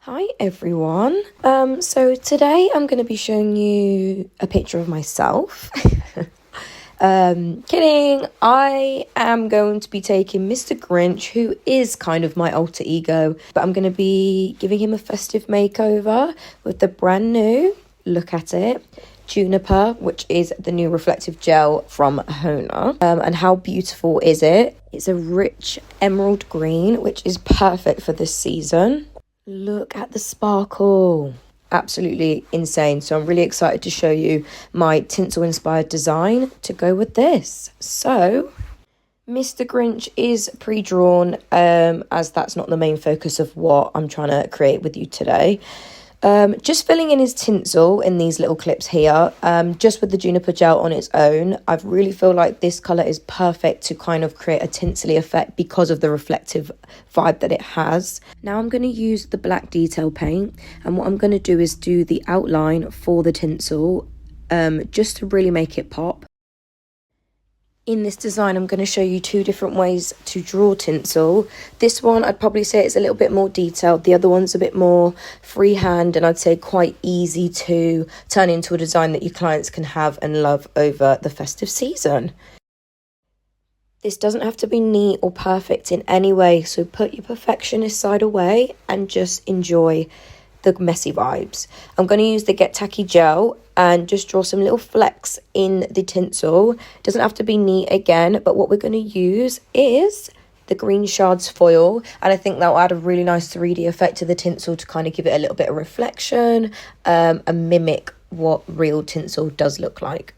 Hi everyone. So today I'm going to be showing you a picture of myself. Kidding. I am going to be taking Mr. Grinch, who is kind of my alter ego, but I'm going to be giving him a festive makeover with the brand new, look at it, Juniper, which is the new reflective gel from HONA. And how beautiful is it? It's a rich emerald green, which is perfect for this season. Look at the sparkle. Absolutely insane. So I'm really excited to show you my Tinsel-Inspired design to go with this. So Mr. Grinch is pre-drawn, as that's not the main focus of what I'm trying to create with you today. Just filling in his tinsel in these little clips here, just with the Juniper gel on its own. I really feel like this colour is perfect to kind of create a tinsely effect because of the reflective vibe that it has. Now I'm going to use the black detail paint, and what I'm going to do is do the outline for the tinsel, just to really make it pop. In this design, I'm going to show you two different ways to draw tinsel. This one, I'd probably say it's a little bit more detailed. The other one's a bit more freehand, and I'd say quite easy to turn into a design that your clients can have and love over the festive season. This doesn't have to be neat or perfect in any way, so put your perfectionist side away and just enjoy the messy vibes. I'm going to use the Get Tacky gel and just draw some little flecks in the tinsel. Doesn't have to be neat again, but what we're going to use is the green shards foil, and I think that will add a really nice 3D effect to the tinsel to kind of give it a little bit of reflection, and mimic what real tinsel does look like.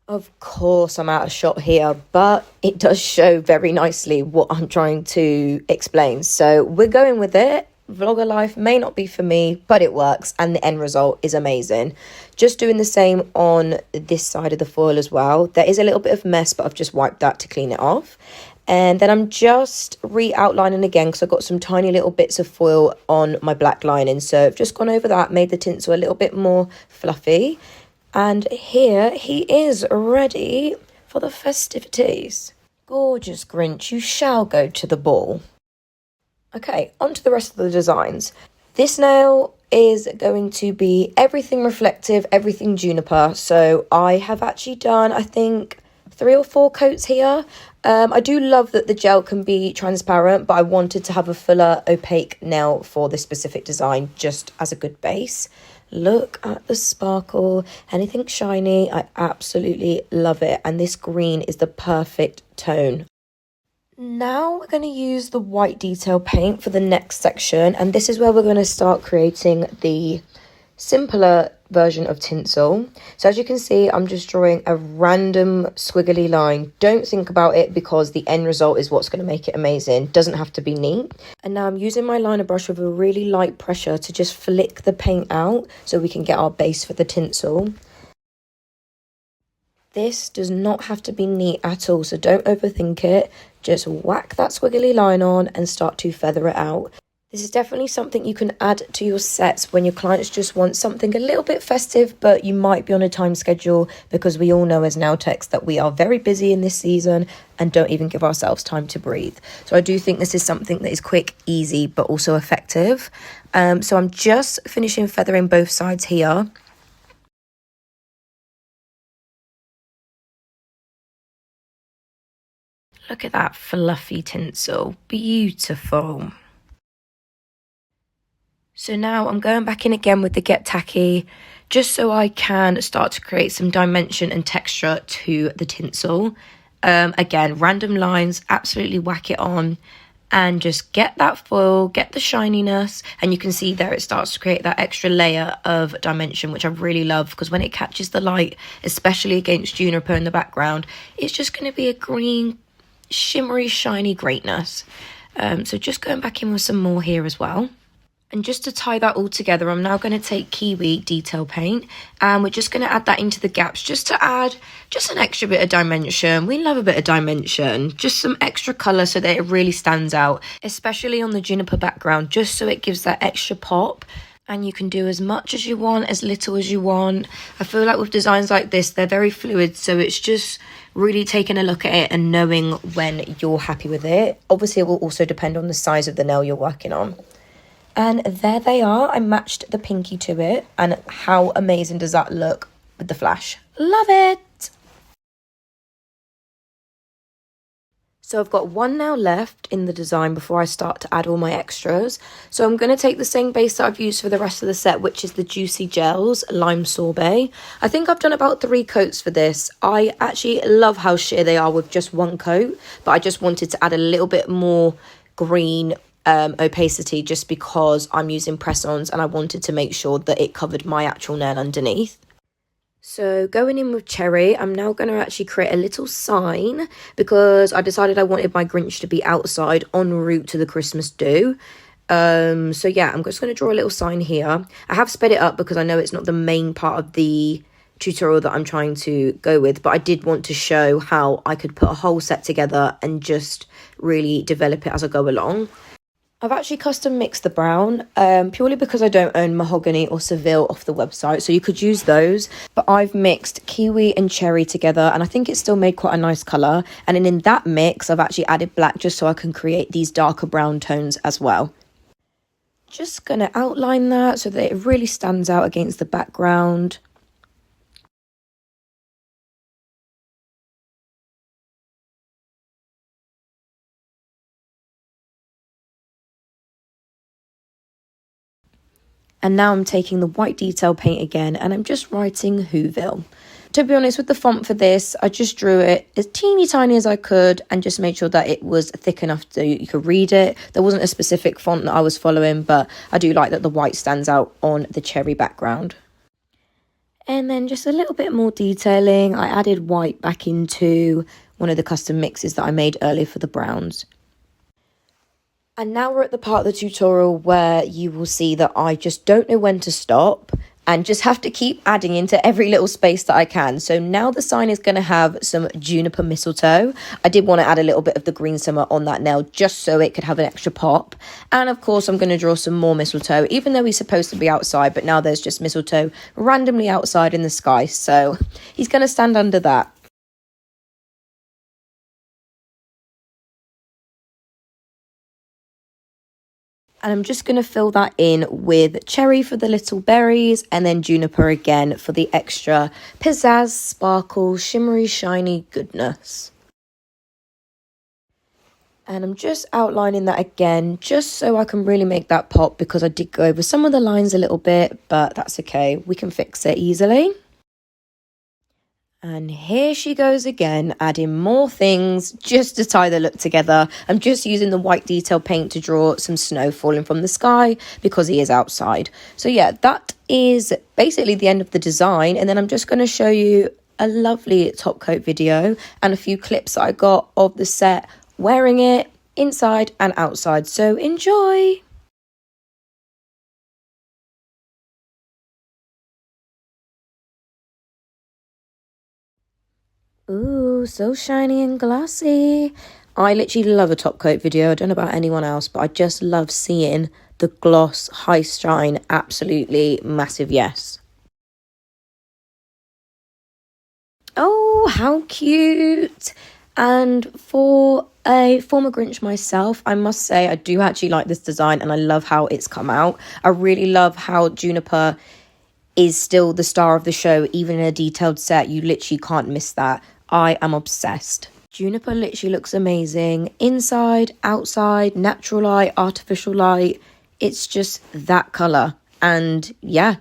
Of course I'm out of shot here, but it does show very nicely what I'm trying to explain, so we're going with it. Vlogger life may not be for me, but it works and the end result is amazing. Just doing the same on this side of the foil as well. There is a little bit of mess, but I've just wiped that to clean it off. And then I'm just re-outlining again because I've got some tiny little bits of foil on my black lining. So I've just gone over that, made the tinsel a little bit more fluffy. And here he is ready for the festivities. Gorgeous Grinch, you shall go to the ball. Okay, on to the rest of the designs. This nail is going to be everything reflective, everything Juniper. So I have actually done, I think, 3 or 4 coats here. I do love that the gel can be transparent, but I wanted to have a fuller opaque nail for this specific design, just as a good base. Look at the sparkle, anything shiny, I absolutely love it. And this green is the perfect tone. Now we're going to use the white detail paint for the next section, and this is where we're going to start creating the simpler version of tinsel. So as you can see, I'm just drawing a random squiggly line. Don't think about it because the end result is what's going to make it amazing. Doesn't have to be neat. And now I'm using my liner brush with a really light pressure to just flick the paint out so we can get our base for the tinsel. This does not have to be neat at all, so don't overthink it. Just whack that squiggly line on and start to feather it out. This is definitely something you can add to your sets when your clients just want something a little bit festive, but you might be on a time schedule, because we all know as nail techs that we are very busy in this season and don't even give ourselves time to breathe. So I do think this is something that is quick, easy, but also effective. So I'm just finishing feathering both sides here. Look at that fluffy tinsel, beautiful. So now I'm going back in again with the Get Tacky, just so I can start to create some dimension and texture to the tinsel. Again, random lines, absolutely whack it on, and just get that foil, get the shininess, and you can see there it starts to create that extra layer of dimension, which I really love, because when it catches the light, especially against Juniper in the background, it's just going to be a green, shimmery, shiny greatness. So just going back in with some more here as well. And just to tie that all together, I'm now going to take Kiwi Detail Paint, and we're just going to add that into the gaps just to add just an extra bit of dimension. We love a bit of dimension, just some extra colour so that it really stands out, especially on the Juniper background, just so it gives that extra pop. And you can do as much as you want, as little as you want. I feel like with designs like this, they're very fluid, so it's just really taking a look at it and knowing when you're happy with it. Obviously, it will also depend on the size of the nail you're working on. And there they are. I matched the pinky to it. And how amazing does that look with the flash? Love it! So I've got one now left in the design before I start to add all my extras. So I'm going to take the same base that I've used for the rest of the set, which is the Juicy Gels Lime Sorbet. I think I've done about 3 coats for this. I actually love how sheer they are with just 1 coat, but I just wanted to add a little bit more green opacity just because I'm using press-ons and I wanted to make sure that it covered my actual nail underneath. So going in with Cherry, I'm now going to actually create a little sign because I decided I wanted my Grinch to be outside en route to the Christmas do. So yeah, I'm just going to draw a little sign here. I have sped it up because I know it's not the main part of the tutorial that I'm trying to go with, but I did want to show how I could put a whole set together and just really develop it as I go along. I've actually custom mixed the brown purely because I don't own mahogany or Seville off the website, so you could use those. But I've mixed kiwi and cherry together and I think it still made quite a nice colour. And then in that mix, I've actually added black just so I can create these darker brown tones as well. Just going to outline that so that it really stands out against the background. And now I'm taking the white detail paint again and I'm just writing Who-ville. To be honest, with the font for this, I just drew it as teeny tiny as I could and just made sure that it was thick enough so you could read it. There wasn't a specific font that I was following, but I do like that the white stands out on the cherry background. And then just a little bit more detailing. I added white back into one of the custom mixes that I made earlier for the browns. And now we're at the part of the tutorial where you will see that I just don't know when to stop and just have to keep adding into every little space that I can. So now the sign is going to have some juniper mistletoe. I did want to add a little bit of the green summer on that nail just so it could have an extra pop. And of course, I'm going to draw some more mistletoe, even though he's supposed to be outside, but now there's just mistletoe randomly outside in the sky. So he's going to stand under that. And I'm just going to fill that in with cherry for the little berries and then juniper again for the extra pizzazz, sparkle, shimmery, shiny goodness. And I'm just outlining that again just so I can really make that pop because I did go over some of the lines a little bit, but that's okay. We can fix it easily. And here she goes again, adding more things just to tie the look together. I'm just using the white detail paint to draw some snow falling from the sky because he is outside. So yeah, that is basically the end of the design. And then I'm just going to show you a lovely top coat video and a few clips that I got of the set wearing it inside and outside. So enjoy! Ooh, so shiny and glossy. I literally love a top coat video. I don't know about anyone else, but I just love seeing the gloss, high shine, absolutely massive yes. Oh, how cute. And for a former Grinch myself, I must say I do actually like this design and I love how it's come out. I really love how Juniper is still the star of the show, even in a detailed set. You literally can't miss that. I am obsessed. Juniper literally looks amazing. Inside, outside, natural light, artificial light. It's just that colour. And yeah,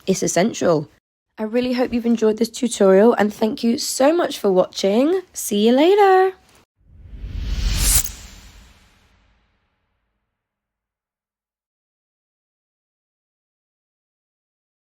it's essential. I really hope you've enjoyed this tutorial and thank you so much for watching. See you later.